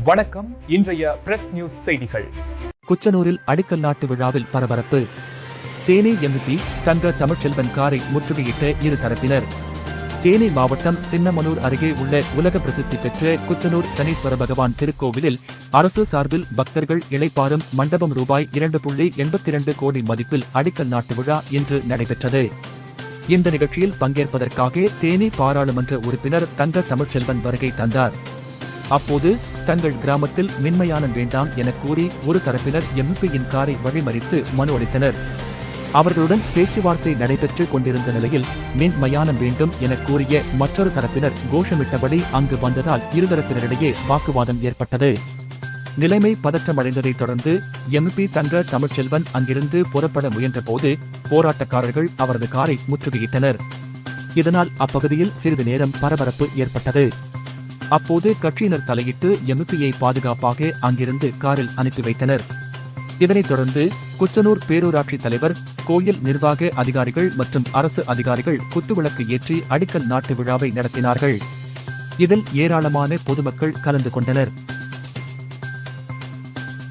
வணக்கம். இன்றைய press news செய்திகள். குச்சனூரில் அடிக்கல் நாட்டு விழாவில் பரபரப்பு. தேனி எம்பி தங்க தமிழ்ச்செல்வன் காரை முற்றுகையிட்ட இரு தரப்பினர். தேனி மாவட்டம் சின்னமனூர் அருகே உள்ள உலக பிரசித்தி பெற்ற குச்சனூர் சனீஸ்வர பகவான் திருக்கோவிலில் அரசு சார்பில் பக்தர்கள் இளைப்பாறும் மண்டபம் ரூபாய் 2.82 கோடி மதிப்பில் அடிக்கல் நாட்டு விழா இன்று நடைபெற்றது. இந்த நிகழ்ச்சியில் பங்கேற்பதற்காக தேனி பாராளுமன்ற உறுப்பினர் தங்க தமிழ்ச்செல்வன் வருகை தந்தார். அப்போது தங்கள் கிராமத்தில் மின்மயானம் வேண்டாம் என கூறி ஒரு தரப்பினர் எம்பியின் காரை வழிமறித்து மனு அளித்தனர். அவர்களுடன் பேச்சுவார்த்தை நடைபெற்றுக் கொண்டிருந்த நிலையில் மின் மயானம் வேண்டும் என கூறிய மற்றொரு தரப்பினர் கோஷமிட்டபடி அங்கு வந்ததால் இருதரப்பினரிடையே வாக்குவாதம் ஏற்பட்டது. நிலைமை பதற்றமடைந்ததைத் தொடர்ந்து எம்பி தங்க தமிழ்ச்செல்வன் அங்கிருந்து புறப்பட முயன்றபோது போராட்டக்காரர்கள் அவரது காரை முற்றுகையிட்டனர். இதனால் அப்பகுதியில் சிறிது நேரம் பரபரப்பு ஏற்பட்டது. அப்போது கட்சியினர் தலையிட்டு எம்பியை பாதுகாப்பாக அங்கிருந்து காரில் அனுப்பி வைத்தனர். இதனைத் தொடர்ந்து குச்சனூர் பேரூராட்சி தலைவர், கோயில் நிர்வாக அதிகாரிகள் மற்றும் அரசு அதிகாரிகள் குத்துவிளக்கு ஏற்றி அடிக்கல் நாட்டு விழாவை நடத்தினார்கள். இதில் ஏராளமான பொதுமக்கள் கலந்து கொண்டனர்.